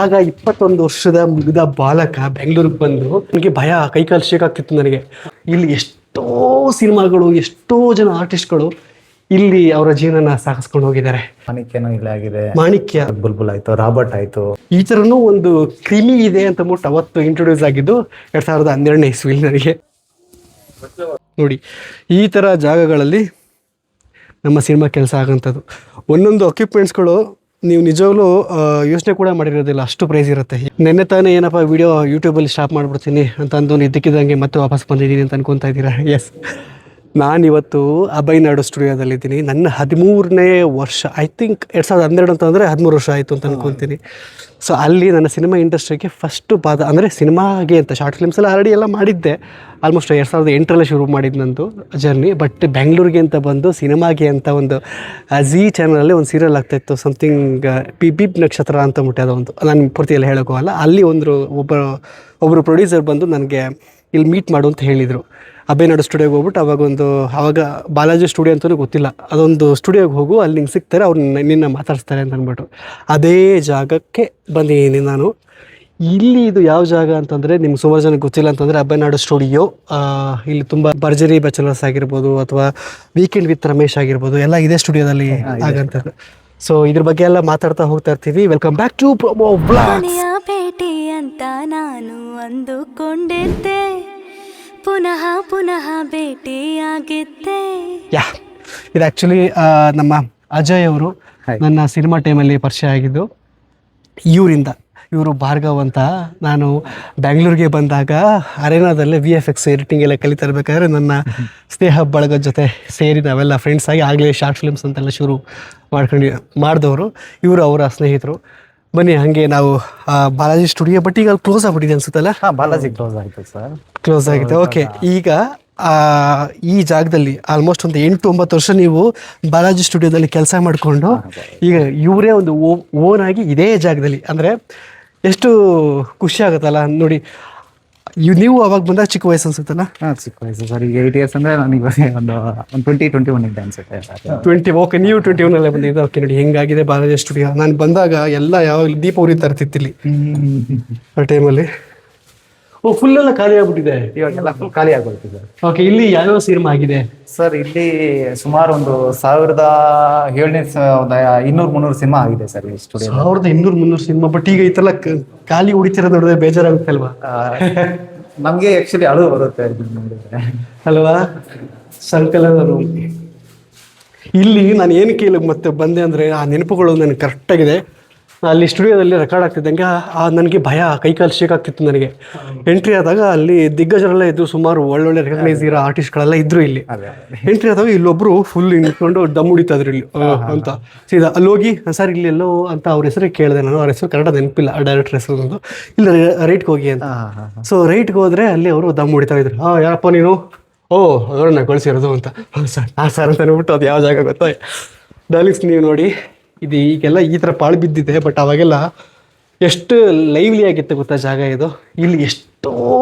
ಆಗ 21 ವರ್ಷದ ಮುಗಿದ ಬಾಲಕ ಬೆಂಗಳೂರಿಗೆ ಬಂದು ನನಗೆ ಭಯ, ಕೈಕಾಲು ಶೇಕ್ ಆಗ್ತಿತ್ತು ನನಗೆ. ಇಲ್ಲಿ ಎಷ್ಟೋ ಸಿನಿಮಾಗಳು, ಎಷ್ಟೋ ಜನ ಆರ್ಟಿಸ್ಟ್ಗಳು ಇಲ್ಲಿ ಅವರ ಜೀವನನ ಸಾಗಿಸ್ಕೊಂಡು ಹೋಗಿದ್ದಾರೆ. ಮಾಣಿಕ್ಯನೂ ಇಲ್ಲೇ ಆಗಿದೆ, ಮಾಣಿಕ್ಯ, ಬುಲ್ಬುಲ್ ಆಯ್ತು, ರಾಬರ್ಟ್ ಆಯ್ತು. ಈ ಥರನೂ ಒಂದು ಕ್ರಿಮಿ ಇದೆ ಅಂತ ಅಂದ್ಬಿಟ್ಟು ಅವತ್ತು ಇಂಟ್ರೊಡ್ಯೂಸ್ ಆಗಿದ್ದು 2012ನೇ ಇಸ್ವಿಲಿ ನನಗೆ. ನೋಡಿ, ಈ ಥರ ಜಾಗಗಳಲ್ಲಿ ನಮ್ಮ ಸಿನಿಮಾ ಕೆಲಸ ಆಗೋಂಥದ್ದು. ಒಂದೊಂದು ಅಕ್ಯುಪ್ಮೆಂಟ್ಸ್ಗಳು ನೀವು ನಿಜವಾಗ್ಲೂ ಯೋಚನೆ ಕೂಡ ಮಾಡಿರೋದಿಲ್ಲ, ಅಷ್ಟು ಪ್ರೈಸ್ ಇರುತ್ತೆ. ನೆನ್ನೆ ತಾನೇ ಏನಪ್ಪ ವಿಡಿಯೋ ಯೂಟ್ಯೂಬಲ್ಲಿ ಸ್ಟಾಪ್ ಮಾಡಿಬಿಡ್ತೀನಿ ಅಂತ ಅಂದು ಇದ್ದಕ್ಕಿದ್ದಂಗೆ ಮತ್ತೆ ವಾಪಸ್ ಬಂದಿದ್ದೀನಿ ಅಂತ ಅನ್ಕೊತಾ ಇದ್ದೀರಾ? ಎಸ್, ನಾನಿವತ್ತು ಅಭಯನಾಡು ಸ್ಟುಡಿಯೋದಲ್ಲಿದ್ದೀನಿ. ನನ್ನ 13ನೇ ವರ್ಷ, ಐ ಥಿಂಕ್ 2012 ಅಂತಂದರೆ 13 ವರ್ಷ ಆಯಿತು ಅಂತ ಅನ್ಕೊತೀನಿ. ಸೊ ಅಲ್ಲಿ ನನ್ನ ಸಿನಿಮಾ ಇಂಡಸ್ಟ್ರಿಗೆ ಫಸ್ಟು ಪಾದ, ಅಂದರೆ ಸಿನಿಮಾಗೆ ಅಂತ ಶಾರ್ಟ್ ಫಿಲ್ಮ್ಸೆಲ್ಲ ಆಲ್ರೆಡಿ ಎಲ್ಲ ಮಾಡಿದ್ದೆ. ಆಲ್ಮೋಸ್ಟ್ 2008 ಶುರು ಮಾಡಿದ್ದು ನಂದು ಜರ್ನಿ. ಬಟ್ ಬೆಂಗಳೂರಿಗೆ ಅಂತ ಬಂದು ಸಿನಿಮಾಗೆ ಅಂತ ಒಂದು ಝೀ ಚಾನಲಲ್ಲಿ ಒಂದು ಸೀರಿಯಲ್ ಆಗ್ತಾಯಿತ್ತು, ಸಮಥಿಂಗ್ ಪಿಪ್ ನಕ್ಷತ್ರ ಅಂತ ಮುಟ್ಟೆ. ಅದೊಂದು ನಾನು ಪೂರ್ತಿಯಲ್ಲಿ ಹೇಳೋಕ್ಕೋಗಲ್ಲ. ಅಲ್ಲಿ ಒಬ್ಬರು ಪ್ರೊಡ್ಯೂಸರ್ ಬಂದು ನನಗೆ ಇಲ್ಲಿ ಮೀಟ್ ಮಾಡು ಅಂತ ಹೇಳಿದರು. ಅಭಯನಾಡು ಸ್ಟುಡಿಯೋಗೆ ಹೋಗ್ಬಿಟ್ಟು ಆವಾಗ ಬಾಲಾಜಿ ಸ್ಟುಡಿಯೋ ಅಂತಲೂ ಗೊತ್ತಿಲ್ಲ, ಅದೊಂದು ಸ್ಟುಡಿಯೋಗೆ ಹೋಗು, ಅಲ್ಲಿ ನಿಂಗೆ ಸಿಗ್ತಾರೆ, ಅವ್ರು ನಿನ್ನ ಮಾತಾಡಿಸ್ತಾರೆ ಅಂತ ಅಂದ್ಬಿಟ್ಟು ಅದೇ ಜಾಗಕ್ಕೆ ಬಂದಿದ್ದೀನಿ ನಾನು. ಇಲ್ಲಿ ಇದು ಯಾವ ಜಾಗ ಅಂತಂದರೆ ನಿಮ್ಗೆ ಸುಮಾರು ಜನಕ್ಕೆ ಗೊತ್ತಿಲ್ಲ ಅಂತಂದರೆ ಅಭಯನಾಡು ಸ್ಟುಡಿಯೋ. ಇಲ್ಲಿ ತುಂಬ ಭರ್ಜರಿ ಬ್ಯಾಚಲರ್ಸ್ ಆಗಿರ್ಬೋದು ಅಥವಾ ವೀಕೆಂಡ್ ವಿತ್ ರಮೇಶ್ ಆಗಿರ್ಬೋದು, ಎಲ್ಲ ಇದೇ ಸ್ಟುಡಿಯೋದಲ್ಲಿ ಆಗಂಥದ್ದು. ಸೊ ಇದ್ರ ಬಗ್ಗೆ ಎಲ್ಲ ಮಾತಾಡ್ತಾ ಹೋಗ್ತಾ ಇರ್ತೀವಿ. Welcome back to promo blogs. ಭೇಟಿ ಅಂತ ನಾನು ಅಂದುಕೊಂಡಿದ್ದೆ, ಪುನಃ ಪುನಃ ಭೇಟಿಯಾಗಿದ್ದೆ. ಇದು ಆ್ಯಕ್ಚುಲಿ ನಮ್ಮ ಅಜಯ್ ಅವರು ನನ್ನ ಸಿನಿಮಾ ಟೈಮಲ್ಲಿ ಪರಿಚಯ ಆಗಿದ್ದು. ಇವರು ಭಾರ್ಗವ್ ಅಂತ. ನಾನು ಬ್ಯಾಂಗ್ಳೂರಿಗೆ ಬಂದಾಗ ಅರೇನಾದಲ್ಲೇ VFX ಎಡಿಟಿಂಗ್ ಎಲ್ಲ ಕಲಿತಾ ಇರಬೇಕಾದ್ರೆ ನನ್ನ ಸ್ನೇಹ ಬಳಗದ ಜೊತೆ ಸೇರಿ ನಾವೆಲ್ಲ ಫ್ರೆಂಡ್ಸ್ ಆಗಿ ಆಗಲೇ ಶಾರ್ಟ್ ಫಿಲ್ಮ್ಸ್ ಅಂತೆಲ್ಲ ಶುರು ಮಾಡಿದವರು ಇವರು, ಅವರ ಸ್ನೇಹಿತರು. ಬನ್ನಿ ಹಾಗೆ ನಾವು ಬಾಲಾಜಿ ಸ್ಟುಡಿಯೋ, ಬಟ್ ಈಗ ಕ್ಲೋಸ್ ಆಗ್ಬಿಟ್ಟಿದೆ ಅನ್ಸುತ್ತಲ್ಲ? ಬಾಲಾಜಿ ಕ್ಲೋಸ್ ಆಯಿತು ಸರ್, ಕ್ಲೋಸ್ ಆಗಿದೆ. ಓಕೆ, ಈಗ ಈ ಜಾಗದಲ್ಲಿ ಆಲ್ಮೋಸ್ಟ್ ಒಂದು 8-9 ವರ್ಷ ನೀವು ಬಾಲಾಜಿ ಸ್ಟುಡಿಯೋದಲ್ಲಿ ಕೆಲಸ ಮಾಡಿಕೊಂಡು ಈಗ ಇವರೇ ಒಂದು ಓನ್ ಆಗಿ ಇದೇ ಜಾಗದಲ್ಲಿ, ಅಂದರೆ ಎಷ್ಟು ಖುಷಿ ಆಗುತ್ತಲ್ಲ ನೋಡಿ. ನೀವು ಅವಾಗ ಬಂದಾಗ ಚಿಕ್ಕ ವಯಸ್ಸು ಅನ್ಸುತ್ತಲ್ಲ? ಚಿಕ್ಕ ವಯಸ್ಸು ಸರ್, ಈಗ 8 ಇಯರ್ಸ್ ಅಂದರೆ ನನಗೆ ಒಂದು 20-21 ಇದ್ದೆ ಅನ್ಸುತ್ತೆ. 20. ಓಕೆ, ನೀವು 21 ಬಂದಿದ್ದೆ. ಓಕೆ, ನೋಡಿ ಹೆಂಗಾಗಿದೆ ಬಾಲಾಜಿ ಸ್ಟುಡಿಯೋ. ನಾನು ಬಂದಾಗ ಎಲ್ಲ ಯಾವಾಗಲೂ ದೀಪ ಉರಿತಾ ಇರ್ತಿತ್ತಿಲ್ಲಿ ಆ ಟೈಮಲ್ಲಿ. ಫುಲ್ ಎಲ್ಲ ಖಾಲಿ ಆಗ್ಬಿಟ್ಟಿದೆ ಇವಾಗೆಲ್ಲ ಫುಲ್ ಖಾಲಿ ಆಗೋಗ್ತಿದೆ. ಓಕೆ, ಇಲ್ಲಿ ಯಾವ್ಯಾವ ಸಿನಿಮಾ ಆಗಿದೆ ಸರ್? ಇಲ್ಲಿ ಸುಮಾರು ಒಂದು 1700-200-300 ಸಿನಿಮಾ ಆಗಿದೆ ಸರ್ ಈ ಸ್ಟುಡಿಯೋ. 1200-300 ಸಿನಿಮಾ. ಬಟ್ ಈಗ ಈ ತರ ಖಾಲಿ ಉಡಿತಿರೋದು ನೋಡಿದ್ರೆ ಬೇಜಾರಾಗುತ್ತೆ ಅಲ್ವಾ? ನಮ್ಗೆ ಆಕ್ಚುಲಿ ಅಳು ಬರುತ್ತೆ ನೋಡಿದ್ರೆ ಅಲ್ವಾ? ಸಂಕಲನರು ಇಲ್ಲಿ ನಾನು ಏನು ಕೇಳಿ ಮತ್ತೆ ಬಂದೆ ಅಂದರೆ ಆ ನೆನಪುಗಳು ನನಗೆ ಕರೆಕ್ಟಾಗಿದೆ. ಅಲ್ಲಿ ಸ್ಟುಡಿಯೋದಲ್ಲಿ ರೆಕಾರ್ಡ್ ಆಗ್ತಿದ್ದಂಗೆ ನನಗೆ ಭಯ, ಕೈಕಾಲು ಶೇಕ್ ಆಗ್ತಿತ್ತು ನನಗೆ. ಎಂಟ್ರಿ ಆದಾಗ ಅಲ್ಲಿ ದಿಗ್ಗಜರೆಲ್ಲ ಇದ್ರು, ಸುಮಾರು ಒಳ್ಳೊಳ್ಳೆ ರೆಕಗ್ನೈಸ್ ಇರೋ ಆರ್ಟಿಸ್ಟ್ಗಳೆಲ್ಲ ಇದ್ರು ಇಲ್ಲಿ. ಎಂಟ್ರಿ ಆದಾಗ ಇಲ್ಲೊಬ್ರು ಫುಲ್ ನಿಂತ್ಕೊಂಡು ದಮ್ ಹೊಡಿತಾಯಿದ್ರು ಇಲ್ಲಿ ಅಂತ. ಸೀದಾ ಅಲ್ಲಿ ಹೋಗಿ ಸರ್ ಇಲ್ಲಿ ಎಲ್ಲೋ ಅಂತ ಅವ್ರ ಹೆಸರು ಕೇಳಿದೆ ನಾನು. ಅವ್ರ ಹೆಸರು ಕನ್ನಡ ನೆನಪಿಲ್ಲ, ಆ ಡೈರೆಕ್ಟರ್ ಹೆಸರು ಒಂದು. ಇಲ್ಲ ರೈಟ್ಗೆ ಹೋಗಿ ಅಂತ. ಸೊ ರೈಟ್ಗೆ ಹೋದರೆ ಅಲ್ಲಿ ಅವರು ದಮ್ ಹೊಡಿತಾ ಇದ್ರು. ಯಾರಪ್ಪ ನೀನು? ಅವ್ರನ್ನ ಕಳಿಸಿರೋದು ಅಂತ. ಸರ್ ಸರ್ ಅಂತ ಅಂದ್ಬಿಟ್ಟು ಅದು ಯಾವ ಜಾಗ ಗೊತ್ತಾ? ಡಾರ್ಲಿಂಗ್ಸ್, ನೀವು ನೋಡಿ, ಇದು ಈಗೆಲ್ಲ ಈ ಥರ ಪಾಳು ಬಿದ್ದಿದೆ. ಬಟ್ ಅವಾಗೆಲ್ಲ ಎಷ್ಟು ಲೈವ್ಲಿ ಆಗಿತ್ತು ಗೊತ್ತಾ ಜಾಗ ಇದು. ಇಲ್ಲಿ ಎಷ್ಟೋ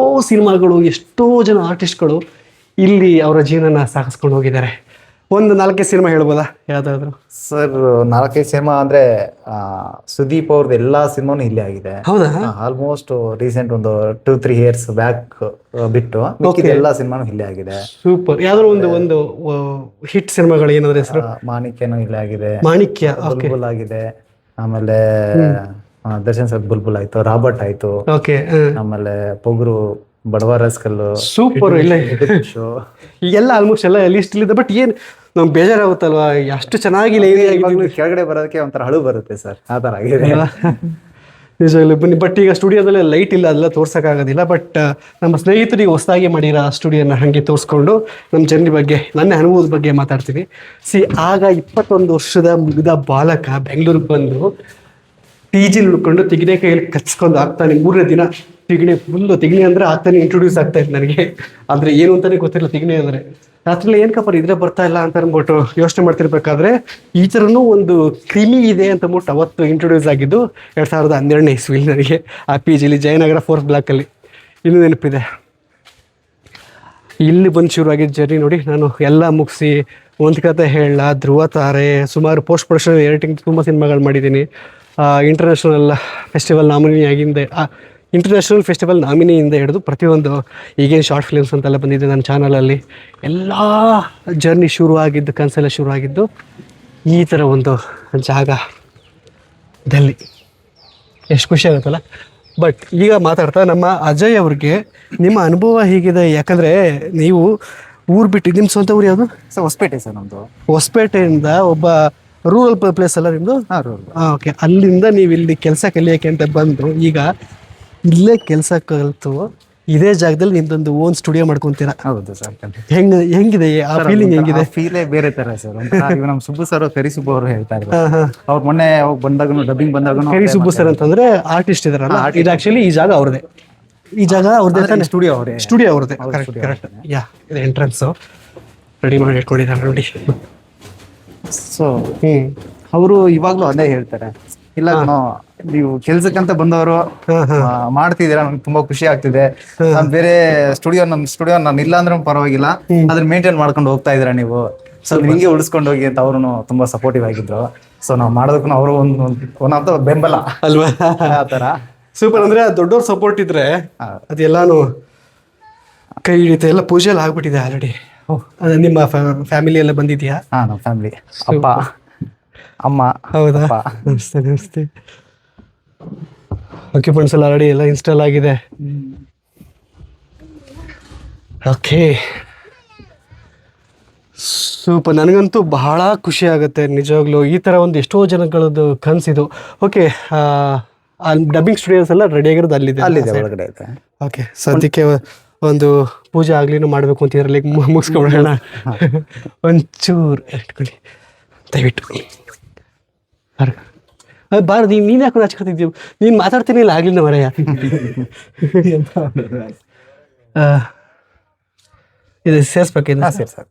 ಸಿನಿಮಾಗಳು, ಎಷ್ಟೋ ಜನ ಆರ್ಟಿಸ್ಟ್ಗಳು ಇಲ್ಲಿ ಅವರ ಜೀವನನ ಸಾಗಿಸ್ಕೊಂಡು ಹೋಗಿದ್ದಾರೆ. ಒಂದು 4 ಸಿನಿಮಾ ಹೇಳ್ಬೋದಾ ಯಾವುದಾದ್ರು? ಸರ್ 4 ಸಿನಿಮಾ ಅಂದರೆ ಸುದೀಪ್ ಅವ್ರದ್ದು ಎಲ್ಲ ಸಿನಿಮಾನು ಇಲ್ಲೇ ಆಗಿದೆ. ಹೌದಾ? ಆಲ್ಮೋಸ್ಟ್ ರೀಸೆಂಟ್ ಒಂದು 2-3 ಇಯರ್ಸ್ ಬ್ಯಾಕ್ ಬಿಟ್ಟು ಎಲ್ಲ ಸಿನಿಮಾನು ಇಲ್ಲೇ ಆಗಿದೆ. ಸೂಪರ್. ಯಾವ್ದಾದ್ರು ಒಂದು ಹಿಟ್ ಸಿನಿಮಾಗಳು ಏನಾದ್ರು ಹೆಸರು? ಮಾಣಿಕ್ಯನೂ ಇಲ್ಲೇ ಆಗಿದೆ, ಮಾಣಿಕ್ಯ, ಬುಲ್ಬುಲ್ ಆಗಿದೆ. ಆಮೇಲೆ ದರ್ಶನ್ ಸರ್ ಬುಲ್ಬುಲ್ ಆಯ್ತು, ರಾಬರ್ಟ್ ಆಯ್ತು. ಓಕೆ, ಆಮೇಲೆ ಪೊಗರು, ಬಡವರಸ್ಕಲ್ಲು, ಸೂಪರ್. ಇಲ್ಲ ಈಗೆಲ್ಲ ಆಲ್ಮೋಸ್ಟ್ ಎಲ್ಲ ಲಿಸ್ಟ್ ಇದೆ. ಬಟ್ ಏನು ನಮ್ಗೆ ಬೇಜಾರಾಗುತ್ತಲ್ವಾ, ಅಷ್ಟು ಚೆನ್ನಾಗಿ ಲೈವ್ಲಿ ಆಗಿ ಕೆಳಗಡೆ ಬರೋದಕ್ಕೆ ಒಂಥರ ಅಳು ಬರುತ್ತೆ ಸರ್, ಆ ಥರ ಆಗಿದೆ ನಿಜವಾಗ್ಲೂ. ಬನ್ನಿ. ಬಟ್ ಈಗ ಸ್ಟುಡಿಯೋದಲ್ಲಿ ಲೈಟ್ ಇಲ್ಲ, ಅದೆಲ್ಲ ತೋರ್ಸೋಕ್ಕಾಗೋದಿಲ್ಲ. ಬಟ್ ನಮ್ಮ ಸ್ನೇಹಿತರಿಗೆ ಹೊಸದಾಗಿ ಮಾಡಿರೋ ಸ್ಟುಡಿಯೋನ ಹಾಗೆ ತೋರಿಸ್ಕೊಂಡು ನಮ್ಮ ಜರ್ನಿ ಬಗ್ಗೆ, ನನ್ನ ಅನುಭವದ ಬಗ್ಗೆ ಮಾತಾಡ್ತೀನಿ. ಆಗ 21 ವರ್ಷದ ಮುಗಿದ ಬಾಲಕ ಬೆಂಗಳೂರಿಗೆ ಬಂದು PG ಉಳ್ಕೊಂಡು ತೆಗಿನೆ ಕೈಯಲ್ಲಿ ಕಚ್ಕೊಂಡು ಆಗ್ತಾನೆ. 3ನೇ ದಿನ ತೆಗಿಣೆ ಅಂದರೆ ಆಗ್ತಾನೆ ಇಂಟ್ರೊಡ್ಯೂಸ್ ಆಗ್ತಾ ಇತ್ತು ನನಗೆ. ಅಂದರೆ ಏನು ಅಂತಲೇ ಗೊತ್ತಿಲ್ಲ ತೆಗಿಣೆ ಅಂದರೆ. ರಾತ್ರಿ ಏನಕ್ಕಪ್ಪ ಇದ್ರೆ ಬರ್ತಾ ಇಲ್ಲ ಅಂತ ಅಂದ್ಬಿಟ್ಟು ಯೋಚನೆ ಮಾಡ್ತಿರ್ಬೇಕಾದ್ರೆ ಈ ಥರನೂ ಒಂದು ಕ್ರಿಮಿ ಇದೆ ಅಂತ ಅಂದ್ಬಿಟ್ಟು ಅವತ್ತು ಇಂಟ್ರೊಡ್ಯೂಸ್ ಆಗಿದ್ದು 2012ನೇ ಇಸ್ವಿಲಿ ನನಗೆ ಆ PGಲಿ ಜಯನಗರ 4th ಬ್ಲಾಕಲ್ಲಿ. ಇನ್ನೂ ನೆನಪಿದೆ. ಇಲ್ಲಿ ಬಂದು ಶುರುವಾಗಿದ್ದ ಜರ್ನಿ ನೋಡಿ. ನಾನು ಎಲ್ಲ ಮುಗಿಸಿ ಒಂದು ಕತೆ ಹೇಳ, ಧ್ರುವ ತಾರೆ, ಸುಮಾರು ಪೋಸ್ಟ್ ಪ್ರೊಡಕ್ಷನ್ ಎಡಿಟಿಂಗ್ ತುಂಬ ಸಿನಿಮಾಗಳು ಮಾಡಿದ್ದೀನಿ. ಇಂಟರ್ನ್ಯಾಷನಲ್ ಫೆಸ್ಟಿವಲ್ ಇಂಟರ್ನ್ಯಾಷನಲ್ ಫೆಸ್ಟಿವಲ್ ನಾಮಿನಿಯಿಂದ ಹಿಡಿದು ಪ್ರತಿಯೊಂದು ಈಗೇನು ಶಾರ್ಟ್ ಫಿಲ್ಮ್ಸ್ ಅಂತೆಲ್ಲ ಬಂದಿದೆ ನನ್ನ ಚಾನಲಲ್ಲಿ, ಎಲ್ಲ ಜರ್ನಿ ಶುರುವಾಗಿದ್ದು, ಕನಸೆಲ್ಲ ಶುರುವಾಗಿದ್ದು ಈ ಥರ ಒಂದು ಜಾಗದಲ್ಲಿ. ಎಷ್ಟು ಖುಷಿ ಆಗುತ್ತಲ್ಲ. ಬಟ್ ಈಗ ಮಾತಾಡ್ತಾ ನಮ್ಮ ಅಜಯ್ ಅವ್ರಿಗೆ ನಿಮ್ಮ ಅನುಭವ ಹೀಗಿದೆ, ಯಾಕಂದರೆ ನೀವು ಊರು ಬಿಟ್ಟು, ನಿಮ್ಮ ಸ್ವಂತ ಊರು ಯಾವುದು? ಸರ್ ಹೊಸಪೇಟೆ ಸರ್ ನಮ್ಮದು. ಹೊಸಪೇಟೆಯಿಂದ ಒಬ್ಬ ರೂರಲ್ ಪ್ಲೇಸ್ ಅಲ್ಲ ನಿಮ್ಮದು? ಓಕೆ. ಅಲ್ಲಿಂದ ನೀವು ಇಲ್ಲಿ ಕೆಲಸ ಕಲಿಯೋಕ್ಕೆ ಅಂತ ಬಂದು ಈಗ ಇಲ್ಲೇ ಕೆಲಸ ಕಲಿತು ಇದೇ ಜಾಗದಲ್ಲಿ ನಿಮ್ದೊಂದು ಓನ್ ಸ್ಟುಡಿಯೋ ಮಾಡ್ಕೊತೀರಾ. ಹೌದು ಸರ್. ಹೆಂಗಿದೆ ಆ ಫೀಲಿಂಗ್? ಹೆಂಗಿದೆ? ಫೀಲೇ ಬೇರೆ ತರ ಸರ್. ಈಗ ನಮ್ಮ ಸುಬ್ಬು ಸರ್, ಕರಿ ಸುಬ್ಬು ಅವರು ಹೇಳ್ತಾ ಇದ್ರು, ಅವ್ರು ಮೊನ್ನೆ ಬಂದಾಗ ಡಬ್ಬಿಂಗ್ ಬಂದಾಗ. ಕರಿ ಸುಬ್ಬು ಸರ್ ಅಂತಂದ್ರೆ ಆರ್ಟಿಸ್ಟ್ ಇದಾರಲ್ಲ, ಇದು ಆಕ್ಚುಲಿ ಈ ಜಾಗ ಅವ್ರದೇ. ಈ ಜಾಗ ಅವ್ರದ್ದೇ, ಸ್ಟುಡಿಯೋ ಅವ್ರದ್ದೇ. ಕರೆಕ್ಟ್. ಯಾ, ಇದು ಎಂಟ್ರೆನ್ಸು ರೆಡಿ ಮಾಡಿ ಇಟ್ಕೊಂಡಿದ್ದಾರೆ ನೋಡಿ. ಸೊ ಅವರು ಇವಾಗ್ಲೂ ಅದೇ ಹೇಳ್ತಾರೆ, ಇಲ್ಲ ನೀವು ಕೆಲ್ಸಕ್ಕಂತ ಬಂದವರು ಮಾಡ್ತಿದ್ದೀರಾ, ನಂಗೆ ತುಂಬಾ ಖುಷಿ ಆಗ್ತಿದೆ. ನಾನು ಬೇರೆ ನಮ್ಮ ಸ್ಟುಡಿಯೋ ನಾನು ಇಲ್ಲ ಅಂದ್ರೆ ಪರವಾಗಿಲ್ಲ, ಅದನ್ನ ಮೇಂಟೈನ್ ಮಾಡ್ಕೊಂಡು ಹೋಗ್ತಾ ಇದೀರಾ ನೀವು, ಸೊ ಹಿಂಗೆ ಉಳಿಸ್ಕೊಂಡು ಹೋಗಿ ಅಂತ ಅವರು ತುಂಬಾ ಸಪೋರ್ಟಿವ್ ಆಗಿದ್ರು. ಸೊ ನಾವು ಮಾಡೋದಕ್ಕೂ ಅವರು ಒಂದು ಬೆಂಬಲ ಅಲ್ವಾ, ಆ ತರ. ಸೂಪರ್. ಅಂದ್ರೆ ದೊಡ್ಡವ್ರ ಸಪೋರ್ಟ್ ಇದ್ರೆ ಅದೆಲ್ಲಾನು ಕೈ ಹಿಡಿತ. ಎಲ್ಲ ಪೂಜೆಯಲ್ಲಿ ಆಗ್ಬಿಟ್ಟಿದೆ ಆಲ್ರೆಡಿ. ನಿಮ್ಮ ಫ್ಯಾಮಿಲಿ ಎಲ್ಲ ಬಂದಿದ್ಯಾ? ನಮ್ಮ ಫ್ಯಾಮಿಲಿ, ಅಪ್ಪ ಅಮ್ಮ. ಹೌದಾ? ನಮಸ್ತೆ. ಆಕ್ಯುಪೆಂಟ್ಸ್ ಎಲ್ಲ ಆಲ್ರೆಡಿ ಎಲ್ಲ ಇನ್ಸ್ಟಾಲ್ ಆಗಿದೆ. Okay, super. ನನಗಂತೂ ಬಹಳ ಖುಷಿ ಆಗುತ್ತೆ ನಿಜವಾಗ್ಲೂ. ಈ ಥರ ಒಂದು ಎಷ್ಟೋ ಜನಗಳದ್ದು ಕನಸಿದು. ಓಕೆ, ಡಬ್ಬಿಂಗ್ ಸ್ಟುಡಿಯೋಸ್ ಎಲ್ಲ ರೆಡಿ ಆಗಿರೋದು ಅಲ್ಲಿದೆ ಒಳಗಡೆ ಇದೆ. ಓಕೆ, ಸದ್ಯಕ್ಕೆ ಒಂದು ಪೂಜೆ ಆಗ್ಲಿನೂ ಮಾಡಬೇಕು ಅಂತ ಇದರಲ್ಲಿ ಮುಗಿಸ್ಕೊಬಿಡೋಣ. ಒಂಚೂರು ಇಟ್ಕೊಳ್ಳಿ ದಯವಿಟ್ಟು. ಬಾರ, ನೀನು ಯಾಕೆ ಹಚ್ಕೊತಿದ್ದೀವಿ? ನೀನು ಮಾತಾಡ್ತೀನಿ ಇಲ್ಲ ಆಗ್ಲಿನ ಮರೆಯ. ಇದು ಸೇರಿಸ್ಬೇಕಿಲ್ಲ ಸರಿ ಸರ್.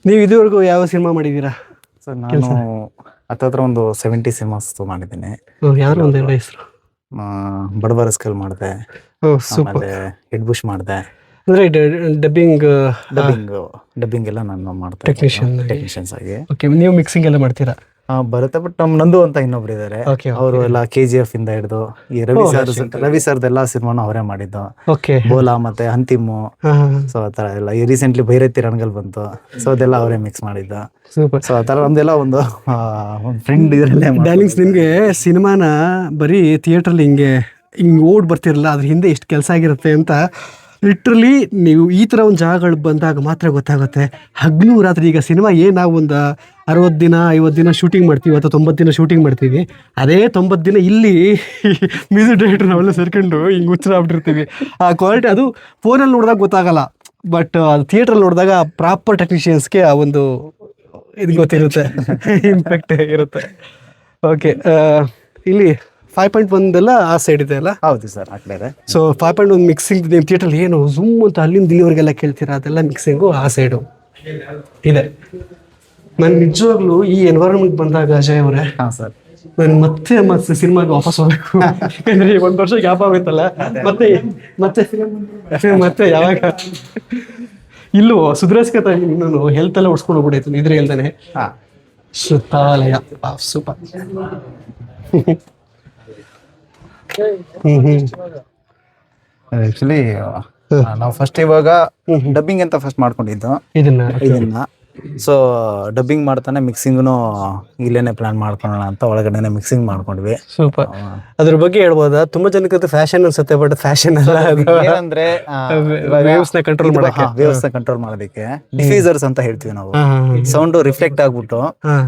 ನೀವು ಇದುವರೆಗೂ ಯಾವ ಸಿನಿಮಾ ಮಾಡಿದ್ದೀರಾ? ಸರ್ ನಾನು ಹತ್ತತ್ರ ಒಂದು 70 ಸಿನಿಮಾಸ್ ಮಾಡಿದ್ದೀನಿ. ಯಾರು ಒಂದೆರಡು ಹೆಸರು? ಬಡವರ ಸ್ಕೇಲ್ ಮಾಡಿದೆ, ಆಮೇಲೆ ಹೆಡ್ ಬುಷ್ ಮಾಡಿದೆ. ಅಂದ್ರೆ ಡಬ್ಬಿಂಗ್ ಎಲ್ಲ ನಾನು ಮಾಡ್ತಾ ಟೆಕ್ನಿಷಿಯನ್ಸ್ ಆಗಿ. ಓಕೆ, ನೀವು ಮಿಕ್ಸಿಂಗ್ ಎಲ್ಲ ಮಾಡ್ತೀರಾ? ಬರುತ್ತೆ. ಬಟ್ ನಮ್ ನಂದು ಅಂತ ಇನ್ನೊಬ್ರು ಇದಾರೆ, ಅವರು ಎಲ್ಲ KGF ಇಂದ ಹಿಡಿದು ಈ ರವಿ ಸರ್ದೆಲ್ಲ ಸಿನಿಮಾನು ಅವರೇ ಮಾಡಿದ್ದು. ಬೋಲಾ ಮತ್ತೆ ಅಂತಿಮು, ಸೊ ಆತರ ಎಲ್ಲ. ಈ ರೀಸೆಂಟ್ಲಿ ಭೈರತಿ ರಣಗಲ್ ಬಂತು, ಸೊ ಅದೆಲ್ಲ ಅವರೇ ಮಿಕ್ಸ್ ಮಾಡಿದ್ದ. ಸೊ ಆತರ ನಮ್ದೆಲ್ಲ ಒಂದು ಫ್ರೆಂಡ್ ಇದ್ರಲ್ಲೇ. ಡಾರ್ಲಿಂಗ್ಸ್, ನಿಮ್ಗೆ ಸಿನಿಮಾನ ಬರೀ ಥಿಯೇಟ್ರಲ್ಲಿ ಹಿಂಗೆ ಓಡ್ ಬರ್ತಿರಲ್ಲ, ಅದ್ರ ಹಿಂದೆ ಎಷ್ಟು ಕೆಲಸ ಆಗಿರುತ್ತೆ ಅಂತ ಲಿಟ್ರಲಿ ನೀವು ಈ ಥರ ಒಂದು ಜಾಗಗಳು ಬಂದಾಗ ಮಾತ್ರ ಗೊತ್ತಾಗುತ್ತೆ. ಹಗಲು ರಾತ್ರಿ. ಈಗ ಸಿನಿಮಾ ನಾವು ಒಂದು 60 ದಿನ 50 ದಿನ ಶೂಟಿಂಗ್ ಮಾಡ್ತೀವಿ ಅಥವಾ 90 ದಿನ ಶೂಟಿಂಗ್ ಮಾಡ್ತೀವಿ. ಅದೇ 90 ದಿನ ಇಲ್ಲಿ ಮ್ಯೂಸಿಕ್ ಡೈರೆಕ್ಟರ್ ನಾವೆಲ್ಲ ಸೇರ್ಕೊಂಡು ಹಿಂಗೆ ಹುಚ್ಚರಾಗ್ಬಿಟ್ಟಿರ್ತೀವಿ. ಆ ಕ್ವಾಲಿಟಿ ಅದು ಫೋನಲ್ಲಿ ನೋಡಿದಾಗ ಗೊತ್ತಾಗಲ್ಲ, ಬಟ್ ಅದು ಥಿಯೇಟ್ರಲ್ಲಿ ನೋಡಿದಾಗ ಪ್ರಾಪರ್ ಟೆಕ್ನಿಷಿಯನ್ಸ್ಗೆ ಆ ಒಂದು ಇದು ಗೊತ್ತಿರುತ್ತೆ, ಇಂಪ್ಯಾಕ್ಟ್ ಇರುತ್ತೆ. ಓಕೆ, ಇಲ್ಲಿ 5.1 ಎಲ್ಲ ಆ ಸೈಡ್ ಇದೆ ಅಲ್ಲ? ಹೌದು ಸರ್, ಆ ಕಡೆ ಇದೆ. ಸೊ 5.1 ಮಿಕ್ಸಿಂಗ್ ನಿಮ್ಮ ಥಿಯೇಟ್ರಲ್ಲಿ ಏನು ಝೂಮ್ ಅಂತ ಅಲ್ಲಿಂದ ಇಲ್ಲಿವರೆಗೆಲ್ಲ ಕೇಳ್ತೀರಾ, ಅದೆಲ್ಲ ಮಿಕ್ಸಿಂಗು ಆ ಸೈಡು ಇದೆ. ನಾನು ನಿಜವಾಗ್ಲೂ ಈ ಎನ್ವೈರನ್ಮೆಂಟ್ ಬಂದಾಗ ಅಜಯ್ ಅವರೇ, ನಾನು ಮತ್ತೆ ಸಿನಿಮಾಗೆ ವಾಪಸ್ ಹೋಗ್ಬೇಕು. ಯಾಕಂದ್ರೆ 1 ವರ್ಷ ಗ್ಯಾಪ್ ಆಗೋಯ್ತಲ್ಲ, ಮತ್ತೆ ಯಾವಾಗ ಇಲ್ಲೂ ಸುಧಾರಿಸ್ಕೊತಾ ಇನ್ನೂ ಹೆಲ್ತ್ ಎಲ್ಲ ಉಡ್ಸ್ಕೊಂಡು ಹೋಗ್ಬಿಡೈತು ಇದ್ರೆ ಹೇಳ್ದಾನೆ. ಶ್ರುತಾಲಯ ಸೂಪರ್. ಆಕ್ಚುಲಿ ನಾವು ಫಸ್ಟ್ ಇವಾಗ ಡಬ್ಬಿಂಗ್ ಅಂತ ಫಸ್ಟ್ ಮಾಡ್ಕೊಂಡಿದ್ದು ಇದನ್ನ. ಸೊ ಡಬ್ಬಿಂಗ್ ಮಾಡ್ತಾನೆ ಮಿಕ್ಸಿಂಗ್ನು ಇಲ್ಲೇನೆ ಪ್ಲಾನ್ ಮಾಡ್ಕೊಳ್ಳೋಣ ಅಂತ ಒಳಗಡೆನೆ ಮಿಕ್ಸಿಂಗ್ ಮಾಡ್ಕೊಂಡ್ವಿ. ಸೂಪರ್. ಅದ್ರ ಬಗ್ಗೆ ಹೇಳ್ಬೋದಾ? ತುಂಬಾ ಜನಕ್ಕೆ ಫ್ಯಾಷನ್ ಅನ್ಸುತ್ತೆ, ಬಟ್ ಫ್ಯಾಷನ್ ಅಲ್ಲ. ಏನಂದ್ರೆ ವೇವ್ಸ್ ನ ಕಂಟ್ರೋಲ್ ಮಾಡೋದಕ್ಕೆ ಡಿಫ್ಯೂಸರ್ಸ್ ಅಂತ ಹೇಳ್ತೀವಿ ನಾವು. ಸೌಂಡ್ ರಿಫ್ಲೆಕ್ಟ್ ಆಗ್ಬಿಟ್ಟು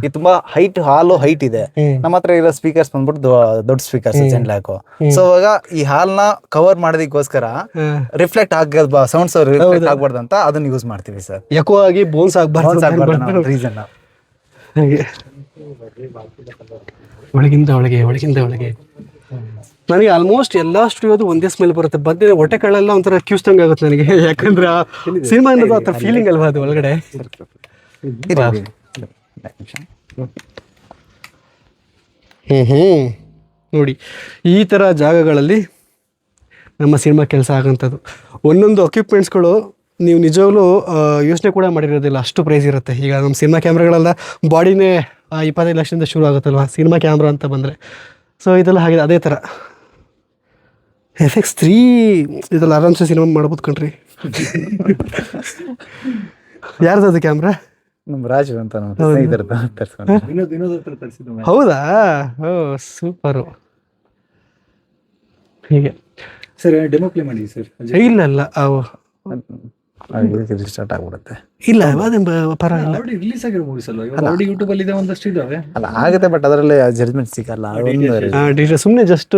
ಇದು ತುಂಬಾ ಹೈಟ್ ಇದೆ. ನಮ್ಮ ಹತ್ರ ಇರೋ ಸ್ಪೀಕರ್ಸ್ ಬಂದ್ಬಿಟ್ಟು ದೊಡ್ಡ ಸ್ಪೀಕರ್ಸ್ ಜೆನ್ಲಾಕ್. ಸೊ ಇವಾಗ ಈ ಹಾಲ್ ನ ಕವರ್ ಮಾಡೋದಕ್ಕೋಸ್ಕರ ರಿಫ್ಲೆಕ್ಟ್ ಆಗ ಸೌಂಡ್ಸ್ ರಿಫ್ಲೆಕ್ಟ್ ಆಗ್ಬಾರ್ದು ಅಂತ ಅದನ್ನ ಯೂಸ್ ಮಾಡ್ತೀವಿ ಸರ್. ಎಕೋ ಆಗಿ ಬೋನ್ಸ್ ಆಗ್ಬಾರ್ದು ರೀಸನ್. ಒಳಗಿಂದ ಒಳಗೆ ನನಗೆ ಆಲ್ಮೋಸ್ಟ್ ಎಲ್ಲ ಸ್ಟುಡಿಯೋದು ಒಂದೇ ಸ್ಮೆಲ್ ಬರುತ್ತೆ. ಬಂದಿದೆ ಹೊಟ್ಟೆ ಕಳೆಲ್ಲ ಒಂಥರ ಕ್ಯೂಸ್ತಂಗೆ ಆಗುತ್ತೆ ನನಗೆ. ಯಾಕಂದ್ರೆ ಆ ಸಿನಿಮಾ ಅನ್ನೋದು ಆ ಥರ ಫೀಲಿಂಗ್ ಅಲ್ವಾ ಅದು ಒಳಗಡೆ. ನೋಡಿ ಈ ಥರ ಜಾಗಗಳಲ್ಲಿ ನಮ್ಮ ಸಿನಿಮಾ ಕೆಲಸ ಆಗೋಂಥದ್ದು. ಒಂದೊಂದು ಅಕ್ವಿಪ್ಮೆಂಟ್ಸ್ಗಳು ನೀವು ನಿಜವಾಗ್ಲೂ ಯೋಚನೆ ಕೂಡ ಮಾಡಿರೋದಿಲ್ಲ, ಅಷ್ಟು ಪ್ರೈಸ್ ಇರುತ್ತೆ. ಈಗ ನಮ್ಮ ಸಿನಿಮಾ ಕ್ಯಾಮ್ರಾಗಳೆಲ್ಲ ಬಾಡಿನೇ 25 ಲಕ್ಷದಿಂದ ಶುರು ಆಗುತ್ತಲ್ವ ಸಿನಿಮಾ ಕ್ಯಾಮ್ರಾ ಅಂತ ಬಂದರೆ. ಸೊ ಇದೆಲ್ಲ ಹಾಗೆ ಅದೇ ಥರ FX3 ಇದೆಲ್ಲ ಆರಾಮ್ಸೆ ಸಿನಿಮಾ ಮಾಡ್ಬೋದು ಕಣ್ರಿ. ಯಾರ್ದು ಕ್ಯಾಮ್ರಾ? ನಮ್ಮ ರಾಜು ಅಂತ ಹೌದಾ? ಓ ಸೂಪರು. ಹೀಗೆ ಸರ್ ಡೆಮೋ ಪ್ಲೇ ಮಾಡಿ ಸರ್. ಇಲ್ಲ ಸ್ಟಾರ್ಟ್ ಆಗ್ಬಿಡುತ್ತೆ. ಇಲ್ಲ ಪರವಾಗಿಲ್ಲ. ಆಲ್ರೆಡಿ ರಿಲೀಸ್ ಆಗಿರೋ ಮೂವೀಸ್ ಅಲ್ವಾ, ಆಲ್ರೆಡಿ ಯೂಟ್ಯೂಬ್ ಅಲ್ಲಿ ಇದೆ, ಒಂದಷ್ಟು ಇದಾವೆ. ಅಲ್ಲ ಆಗುತ್ತೆ, ಬಟ್ ಅದರಲ್ಲಿ ಜಡ್ಜ್ಮೆಂಟ್ ಸಿಗಲ್ಲ. ಸುಮ್ಮನೆ ಜಸ್ಟ್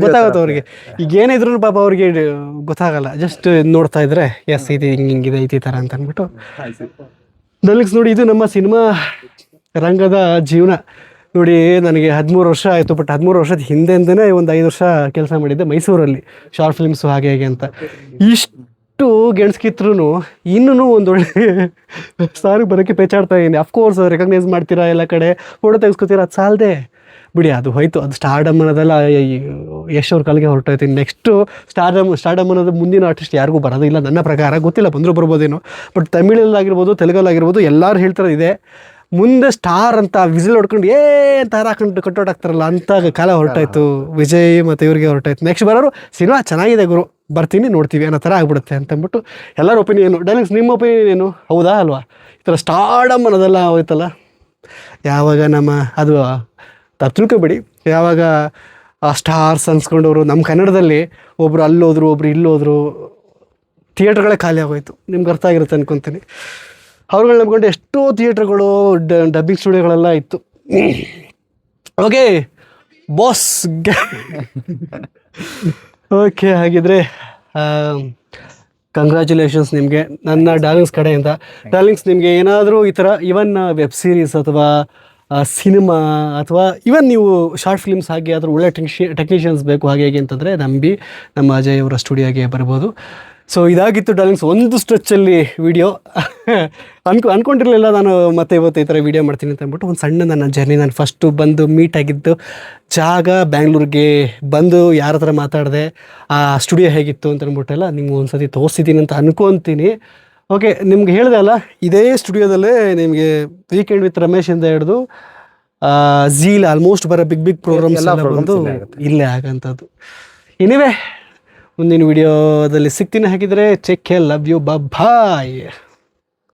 ಗೊತ್ತಾಗುತ್ತೆ ಅವ್ರಿಗೆ. ಈಗ ಏನಿದ್ರು ಪಾಪ ಅವ್ರಿಗೆ ಗೊತ್ತಾಗಲ್ಲ, ಜಸ್ಟ್ ನೋಡ್ತಾ ಇದ್ರೆ ಎಸ್ ಇದು ಹಿಂಗಿದೆ ಈ ಥರ ಅಂತ ಅಂದ್ಬಿಟ್ಟು. ನನಗೆ ನೋಡಿ ಇದು ನಮ್ಮ ಸಿನಿಮಾ ರಂಗದ ಜೀವನ. ನೋಡಿ ನನಗೆ 13 ವರ್ಷ ಆಯಿತು, ಬಟ್ 13 ವರ್ಷದ ಹಿಂದೆಂದನೇ ಒಂದು 5 ವರ್ಷ ಕೆಲಸ ಮಾಡಿದ್ದೆ ಮೈಸೂರಲ್ಲಿ, ಶಾರ್ಟ್ ಫಿಲ್ಮ್ಸು ಹಾಗೆ ಹೇಗೆ ಅಂತ. ಇಷ್ಟು ಗೆಣಸ್ಕಿತ್ರೂ ಇನ್ನೂ ಒಂದೊಳ್ಳೆ ಸಾರಿಗೆ ಬರೋಕ್ಕೆ ಪೇಚಾಡ್ತಾ ಇದ್ದೀನಿ. ಅಫ್ಕೋರ್ಸ್ ರೆಕಗ್ನೈಸ್ ಮಾಡ್ತೀರಾ, ಎಲ್ಲ ಕಡೆ ಫೋಟೋ ತೆಗೆಸ್ಕೊತೀರಾ, ಅದು ಸಾಲದೆ ಬಿಡಿ, ಅದು ಹೋಯ್ತು. ಅದು ಸ್ಟಾರ್ಡಮ್ ಅನ್ನೋದೆಲ್ಲ ಯಶ್ ಅವ್ರ ಕಾಲಿಗೆ ಹೊರಟೋಯ್ತು. ನೆಕ್ಸ್ಟು ಸ್ಟಾರ್ಡಮ್ ಅನ್ನೋದು ಮುಂದಿನ ಆರ್ಟಿಸ್ಟ್ ಯಾರಿಗೂ ಬರೋದಿಲ್ಲ ನನ್ನ ಪ್ರಕಾರ. ಗೊತ್ತಿಲ್ಲ, ಬಂದರೂ ಬರ್ಬೋದೇನೋ. ಬಟ್ ತಮಿಳಲ್ಲಾಗಿರ್ಬೋದು, ತೆಲುಗಲ್ಲಾಗಿರ್ಬೋದು, ಎಲ್ಲರೂ ಹೇಳ್ತಾರೆ ಇದೆ ಮುಂದೆ ಸ್ಟಾರ್ ಅಂತ ವಿಸಿಲ್ ಹೊಡ್ಕೊಂಡು ಅಂತ ಹಾಕೊಂಡು ಕಟ್ಔಟ್ ಆಗ್ತಾರಲ್ಲ ಅಂತ ಕಾಲ ಹೊರಟಾಯ್ತು. ವಿಜಯ್ ಮತ್ತು ಇವ್ರಿಗೆ ಹೊರಟಾಯ್ತು. ನೆಕ್ಸ್ಟ್ ಬರೋರು ಸಿನಿಮಾ ಚೆನ್ನಾಗಿದೆ ಗುರು, ಬರ್ತೀನಿ ನೋಡ್ತೀವಿ ಅನ್ನೋ ಥರ ಆಗ್ಬಿಡುತ್ತೆ ಅಂತಂದ್ಬಿಟ್ಟು ಎಲ್ಲರ ಒಪಿನಿಯನು. ಡೈರೆಕ್ಟ್ಸ್ ನಿಮ್ಮ ಒಪಿನಿಯನ್ ಏನು? ಹೌದಾ ಅಲ್ವಾ? ಈ ಥರ ಸ್ಟಾರ್ಡಮ್ ಅನ್ನೋದೆಲ್ಲ ಹೋಯ್ತಲ್ಲ, ಯಾವಾಗ ನಮ್ಮ ಅದು ತಿಳ್ಕೊಬೇಡಿ, ಯಾವಾಗ ಆ ಸ್ಟಾರ್ಸ್ ಅನ್ಸ್ಕೊಂಡವರು ನಮ್ಮ ಕನ್ನಡದಲ್ಲಿ ಒಬ್ರು ಅಲ್ಲೋದ್ರು, ಒಬ್ರು ಇಲ್ಲೋದ್ರು, ಥಿಯೇಟ್ರ್ಗಳೇ ಖಾಲಿ ಆಗೋಯ್ತು. ನಿಮ್ಗೆ ಅರ್ಥ ಆಗಿರುತ್ತೆ ಅನ್ಕೊತೀನಿ. ಅವ್ರುಗಳು ನಂಬ್ಕೊಂಡು ಎಷ್ಟೋ ಥಿಯೇಟ್ರ್ಗಳು, ಡಬ್ಬಿಂಗ್ ಸ್ಟುಡಿಯೋಗಳೆಲ್ಲ ಇತ್ತು. Okay boss. ಓಕೆ, ಹಾಗಿದ್ರೆ ಕಂಗ್ರ್ಯಾಚುಲೇಷನ್ಸ್ ನಿಮಗೆ ನನ್ನ ಡಾರ್ಲಿಂಗ್ಸ್ ಕಡೆಯಿಂದ. ಡಾರ್ಲಿಂಗ್ಸ್, ನಿಮಗೆ ಏನಾದರೂ ಈ ಥರ ಇವನ್ ವೆಬ್ ಸೀರೀಸ್ ಅಥವಾ ಸಿನಿಮಾ ಅಥವಾ ಇವನ್ ನೀವು ಶಾರ್ಟ್ ಫಿಲ್ಮ್ಸ್ ಹಾಗೆ ಅದ್ರ ಒಳ್ಳೆ ಟೆಕ್ನಿಷಿಯನ್ಸ್ ಬೇಕು ಹಾಗೆ ಹೇಗೆ ಅಂತಂದರೆ ನಂಬಿ ನಮ್ಮ ಅಜಯ್ ಅವರ ಸ್ಟುಡಿಯೋಗೆ ಬರ್ಬೋದು. ಸೊ ಇದಾಗಿತ್ತು ಡಾರ್ಲಿಂಗ್ಸ್ ಒಂದು ಸ್ಟ್ರೆಚ್ಚಲ್ಲಿ ವಿಡಿಯೋ. ಅಂದ್ಕೊಂಡಿರಲಿಲ್ಲ ನಾನು ಮತ್ತೆ ಇವತ್ತು ಈ ಥರ ವೀಡಿಯೋ ಮಾಡ್ತೀನಿ ಅಂತ ಅಂದ್ಬಿಟ್ಟು. ಒಂದು ಸಣ್ಣ ನನ್ನ ಜರ್ನಿ, ನಾನು ಫಸ್ಟು ಬಂದು ಮೀಟ್ ಆಗಿದ್ದು ಜಾಗ, ಬ್ಯಾಂಗ್ಳೂರಿಗೆ ಬಂದು ಯಾರ ಹತ್ರ ಮಾತಾಡಿದೆ, ಆ ಸ್ಟುಡಿಯೋ ಹೇಗಿತ್ತು ಅಂತ ಅಂದ್ಬಿಟ್ಟೆಲ್ಲ ನಿಮ್ಗೆ ಒಂದು ಸತಿ ತೋರಿಸಿದ್ದೀನಿ ಅಂತ ಅನ್ಕೊತೀನಿ. ಓಕೆ, ನಿಮ್ಗೆ ಹೇಳಿದೆ ಅಲ್ಲ, ಇದೇ ಸ್ಟುಡಿಯೋದಲ್ಲೇ ನಿಮಗೆ ವೀಕೆಂಡ್ ವಿತ್ ರಮೇಶಿಂದ ಹಿಡಿದು ಝೀಲ್ ಆಲ್ಮೋಸ್ಟ್ ಬರೋ ಬಿಗ್ ಪ್ರೋಗ್ರಾಮ್ಸ್ ಎಲ್ಲ ಬಂದು ಇಲ್ಲೇ ಆಗೋಂಥದ್ದು. ಎನಿವೆ ಮುಂದಿನ ವಿಡಿಯೋದಲ್ಲಿ ಸಿಗ್ತೀನಿ. ಹಾಗಿದ್ರೆ ಚೆಕ್ ಲವ್ ಯು, ಬಾಯ್.